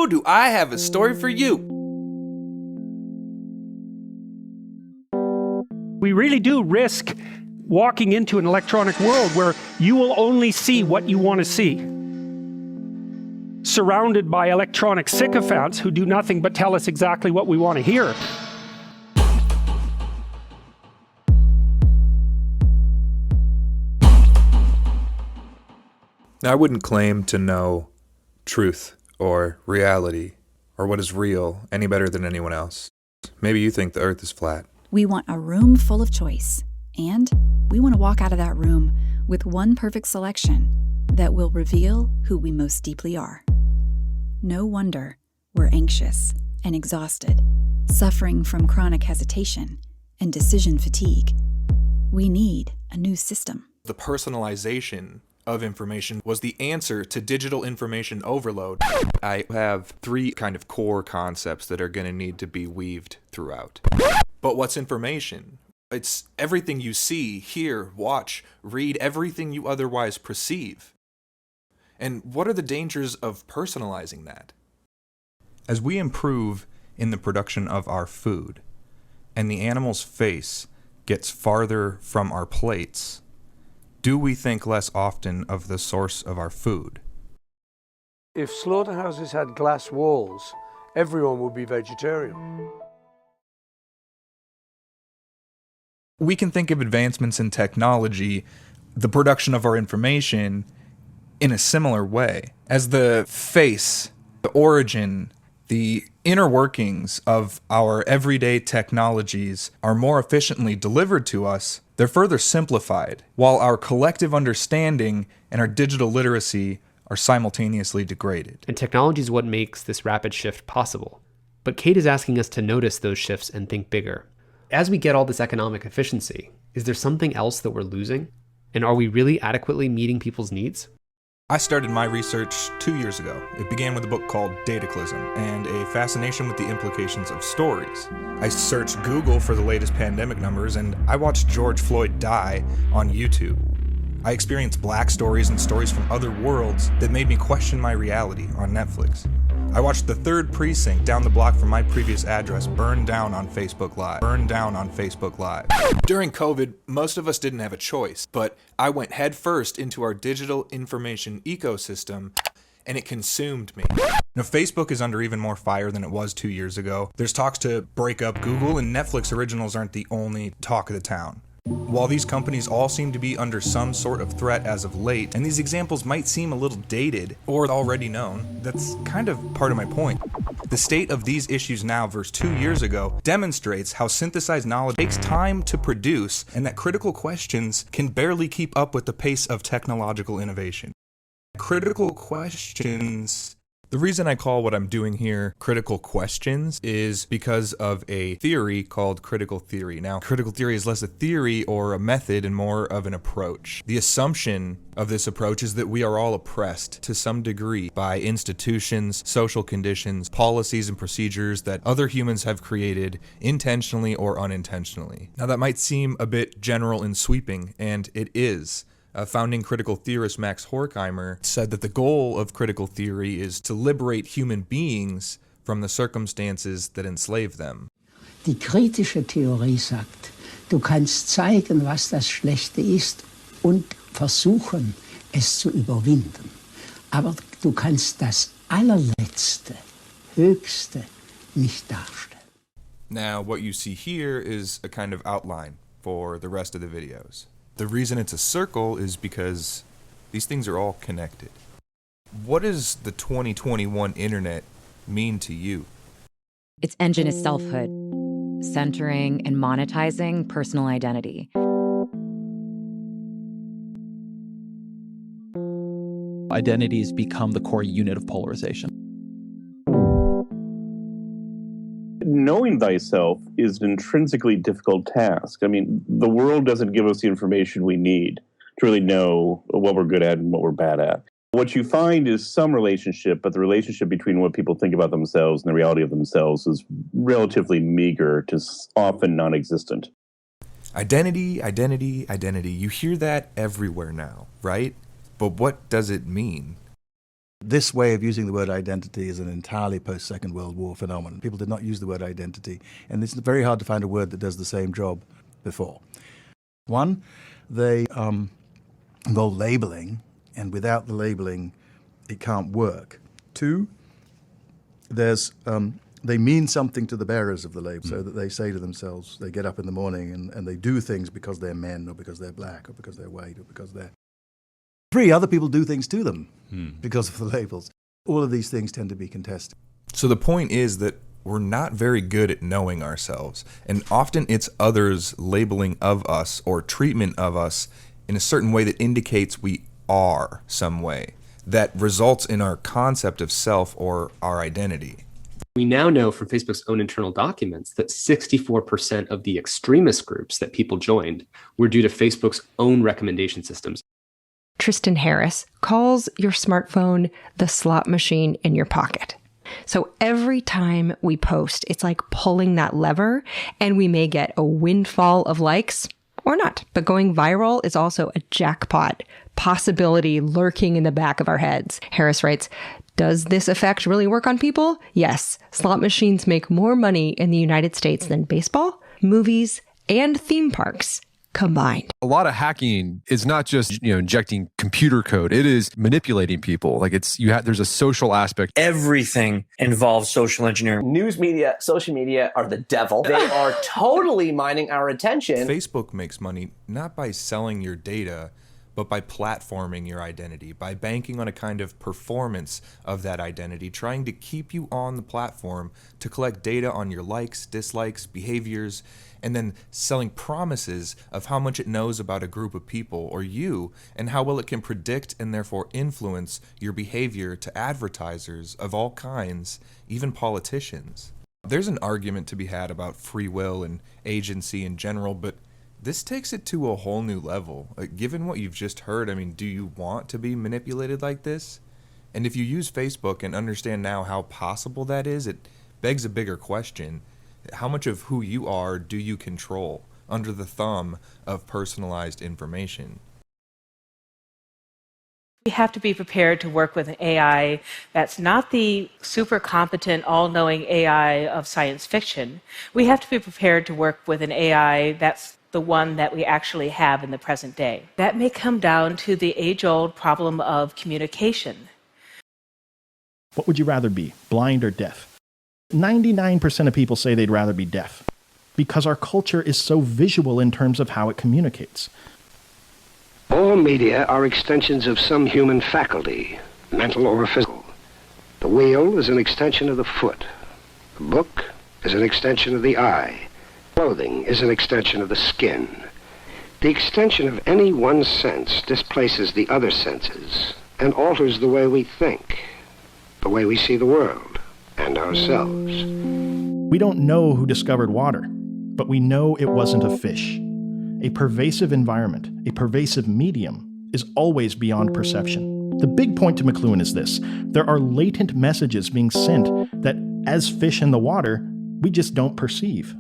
do I have a story for you. We really do risk walking into an electronic world where you will only see what you want to see, surrounded by electronic sycophants who do nothing but tell us exactly what we want to hear. I wouldn't claim to know truth or reality or what is real any better than anyone else. Maybe you think the earth is flat. We want a room full of choice, and we want to walk out of that room with one perfect selection that will reveal who we most deeply are. No wonder we're anxious and exhausted, suffering from chronic hesitation and decision fatigue. We need a new system. The personalization of information was the answer to digital information overload. I have three kind of core concepts that are going to need to be weaved throughout. But what's information? It's everything you see, hear, watch, read, everything you otherwise perceive. And what are the dangers of personalizing that? As we improve in the production of our food, and the animal's face gets farther from our plates, do we think less often of the source of our food? If slaughterhouses had glass walls, everyone would be vegetarian. We can think of advancements in technology, the production of our information, in a similar way. As the face, the origin, the inner workings of our everyday technologies are more efficiently delivered to us, they're further simplified, while our collective understanding and our digital literacy are simultaneously degraded. And technology is what makes this rapid shift possible. But Kate is asking us to notice those shifts and think bigger. As we get all this economic efficiency, is there something else that we're losing? And are we really adequately meeting people's needs? I started my research 2 years ago. It began with a book called Dataclysm and a fascination with the implications of stories. I searched Google for the latest pandemic numbers, and I watched George Floyd die on YouTube. I experienced black stories and stories from other worlds that made me question my reality on Netflix. I watched the 3rd precinct down the block from my previous address burn down on Facebook Live. During COVID, most of us didn't have a choice, but I went headfirst into our digital information ecosystem, and it consumed me. Now, Facebook is under even more fire than it was 2 years ago. There's talks to break up Google, and Netflix originals aren't the only talk of the town. While these companies all seem to be under some sort of threat as of late, and these examples might seem a little dated or already known, that's kind of part of my point. The state of these issues now versus 2 years ago demonstrates how synthesized knowledge takes time to produce, and that critical questions can barely keep up with the pace of technological innovation. Critical questions. The reason I call what I'm doing here critical questions is because of a theory called critical theory. Now, critical theory is less a theory or a method and more of an approach. The assumption of this approach is that we are all oppressed to some degree by institutions, social conditions, policies, and procedures that other humans have created intentionally or unintentionally. Now, that might seem a bit general and sweeping, and it is. Founding critical theorist Max Horkheimer said that the goal of critical theory is to liberate human beings from the circumstances that enslave them. Die kritische Theorie sagt, du kannst zeigen, was das Schlechte ist und versuchen, es zu überwinden. Aber du kannst das Allerletzte, Höchste nicht darstellen. Now, what you see here is a kind of outline for the rest of the videos. The reason it's a circle is because these things are all connected. What does the 2021 internet mean to you? Its engine is selfhood, centering and monetizing personal identity. Identities become the core unit of polarization. Knowing thyself is an intrinsically difficult task. I mean, the world doesn't give us the information we need to really know what we're good at and what we're bad at. What you find is some relationship, but the relationship between what people think about themselves and the reality of themselves is relatively meager to often non-existent. Identity, identity, identity. You hear that everywhere now, right? But what does it mean? This way of using the word identity is an entirely post-Second World War phenomenon. People did not use the word identity, and it's very hard to find a word that does the same job before. One, they involve labeling, and without the labeling, it can't work. Two, they mean something to the bearers of the label, so that they say to themselves, they get up in the morning and they do things because they're men, or because they're black, or because they're white, or because they're... Three, other people do things to them because of the labels. All of these things tend to be contested. So the point is that we're not very good at knowing ourselves, and often it's others' labeling of us or treatment of us in a certain way that indicates we are some way, that results in our concept of self or our identity. We now know from Facebook's own internal documents that 64% of the extremist groups that people joined were due to Facebook's own recommendation systems. Tristan Harris calls your smartphone the slot machine in your pocket. So every time we post, it's like pulling that lever, and we may get a windfall of likes or not. But going viral is also a jackpot possibility lurking in the back of our heads. Harris writes, does this effect really work on people? Yes. Slot machines make more money in the United States than baseball, movies, and theme parks combined. A lot of hacking is not just, injecting computer code. It is manipulating people. Like there's a social aspect. Everything involves social engineering. News media, social media are the devil. They are totally mining our attention. Facebook makes money not by selling your data, but by platforming your identity, by banking on a kind of performance of that identity, trying to keep you on the platform to collect data on your likes, dislikes, behaviors, and then selling promises of how much it knows about a group of people or you, and how well it can predict and therefore influence your behavior to advertisers of all kinds, even politicians. There's an argument to be had about free will and agency in general, but this takes it to a whole new level. Given what you've just heard, do you want to be manipulated like this? And if you use Facebook and understand now how possible that is, it begs a bigger question. How much of who you are do you control under the thumb of personalized information? We have to be prepared to work with an AI that's not the super competent, all-knowing AI of science fiction. We have to be prepared to work with an AI that's the one that we actually have in the present day. That may come down to the age-old problem of communication. What would you rather be, blind or deaf? 99% of people say they'd rather be deaf, because our culture is so visual in terms of how it communicates. All media are extensions of some human faculty, mental or physical. The wheel is an extension of the foot. The book is an extension of the eye. Clothing is an extension of the skin. The extension of any one sense displaces the other senses and alters the way we think, the way we see the world and ourselves. We don't know who discovered water, but we know it wasn't a fish. A pervasive environment, a pervasive medium, is always beyond perception. The big point to McLuhan is this: there are latent messages being sent that, as fish in the water, we just don't perceive.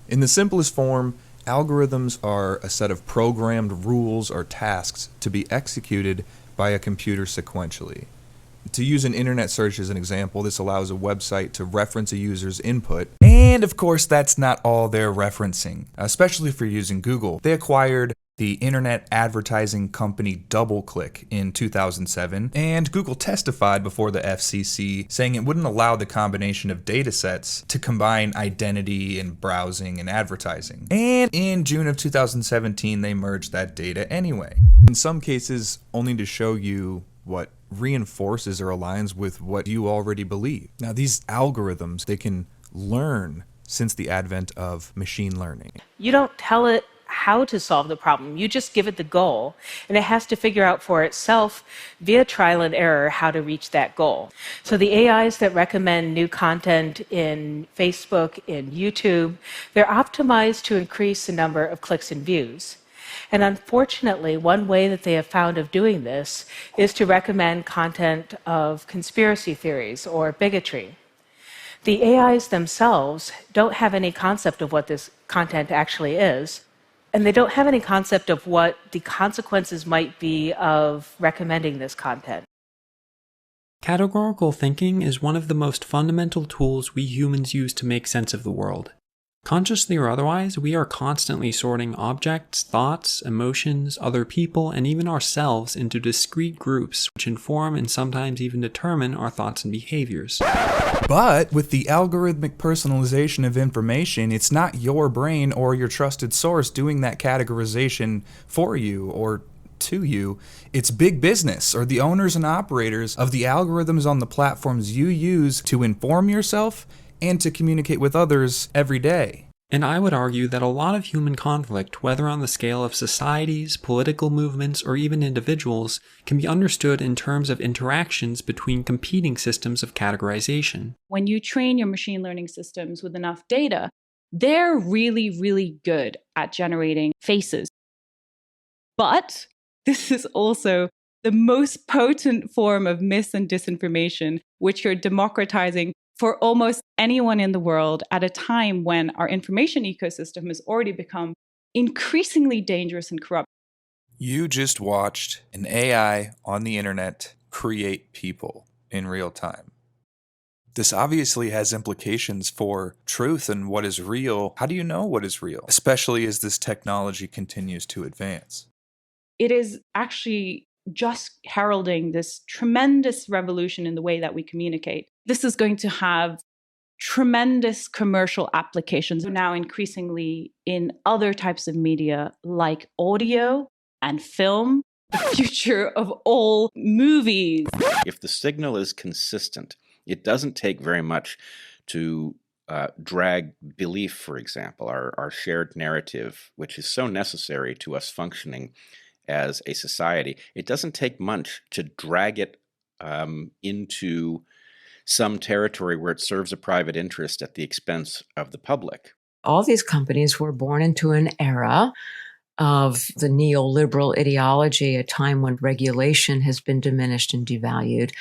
In the simplest form, algorithms are a set of programmed rules or tasks to be executed by a computer sequentially. To use an internet search as an example, this allows a website to reference a user's input. And of course, that's not all they're referencing, especially if you're using Google. They acquired the internet advertising company DoubleClick in 2007, and Google testified before the FCC saying it wouldn't allow the combination of data sets to combine identity and browsing and advertising. And in June of 2017, they merged that data anyway. In some cases, only to show you what reinforces or aligns with what you already believe. Now, these algorithms, they can learn since the advent of machine learning. You don't tell it how to solve the problem. You just give it the goal, and it has to figure out for itself via trial and error how to reach that goal. So the AIs that recommend new content in Facebook, in YouTube, they're optimized to increase the number of clicks and views. And unfortunately, one way that they have found of doing this is to recommend content of conspiracy theories or bigotry. The AIs themselves don't have any concept of what this content actually is. And they don't have any concept of what the consequences might be of recommending this content. Categorical thinking is one of the most fundamental tools we humans use to make sense of the world. Consciously or otherwise, we are constantly sorting objects, thoughts, emotions, other people, and even ourselves into discrete groups which inform and sometimes even determine our thoughts and behaviors. But with the algorithmic personalization of information, it's not your brain or your trusted source doing that categorization for you or to you. It's big business or the owners and operators of the algorithms on the platforms you use to inform yourself and to communicate with others every day. And I would argue that a lot of human conflict, whether on the scale of societies, political movements, or even individuals, can be understood in terms of interactions between competing systems of categorization. When you train your machine learning systems with enough data, they're really, really good at generating faces. But this is also the most potent form of mis and disinformation, which you're democratizing for almost anyone in the world at a time when our information ecosystem has already become increasingly dangerous and corrupt. You just watched an AI on the internet create people in real time. This obviously has implications for truth and what is real. How do you know what is real, especially as this technology continues to advance? It is actually just heralding this tremendous revolution in the way that we communicate. This is going to have tremendous commercial applications now increasingly in other types of media like audio and film, the future of all movies. If the signal is consistent, it doesn't take very much to drag belief, for example, our shared narrative, which is so necessary to us functioning as a society. It doesn't take much to drag it into some territory where it serves a private interest at the expense of the public. All these companies were born into an era of the neoliberal ideology, a time when regulation has been diminished and devalued,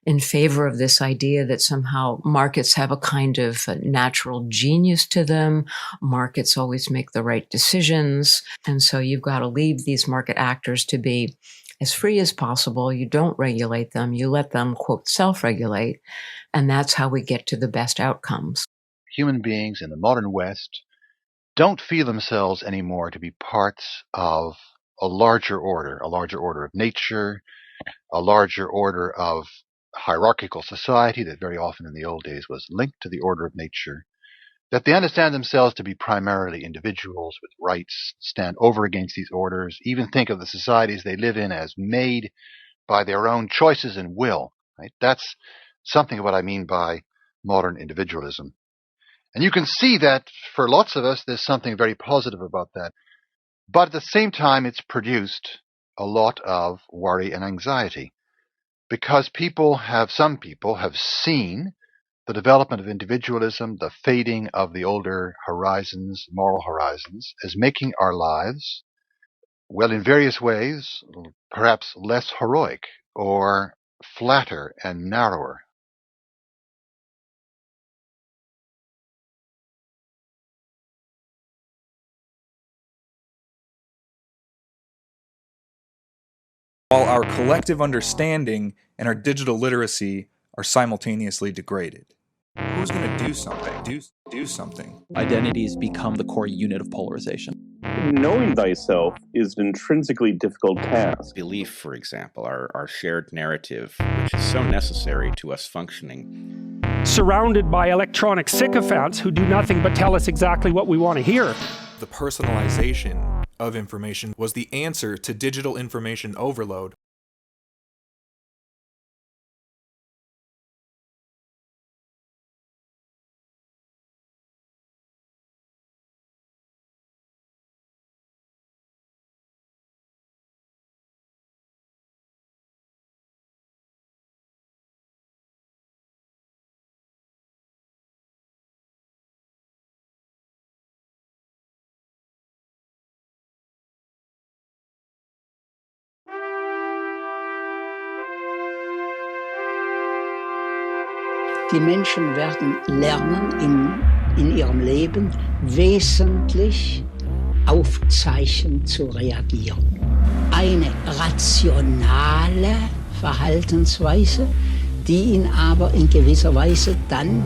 in favor of this idea that somehow markets have a kind of natural genius to them. Markets always make the right decisions. And so you've got to leave these market actors to be as free as possible. You don't regulate them. You let them, quote, self-regulate. And that's how we get to the best outcomes. Human beings in the modern West don't feel themselves anymore to be parts of a larger order of nature, a larger order of hierarchical society that very often in the old days was linked to the order of nature, that they understand themselves to be primarily individuals with rights, stand over against these orders, even think of the societies they live in as made by their own choices and will. Right? That's something of what I mean by modern individualism. And you can see that for lots of us, there's something very positive about that. But at the same time, it's produced a lot of worry and anxiety because some people have seen the development of individualism, the fading of the older horizons, moral horizons, as making our lives, well, in various ways, perhaps less heroic or flatter and narrower. While our collective understanding and our digital literacy are simultaneously degraded. Who's going to do something? Do something. Identities become the core unit of polarization. Knowing thyself is an intrinsically difficult task. Belief, for example, our shared narrative, which is so necessary to us functioning. Surrounded by electronic sycophants who do nothing but tell us exactly what we want to hear. The personalization of information was the answer to digital information overload. Die Menschen werden lernen in ihrem Leben wesentlich Aufzeichen zu reagieren. Eine rationale Verhaltensweise, die ihn aber in gewisser Weise dann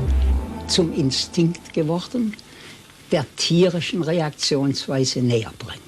zum Instinkt geworden, der tierischen Reaktionsweise näher bringt.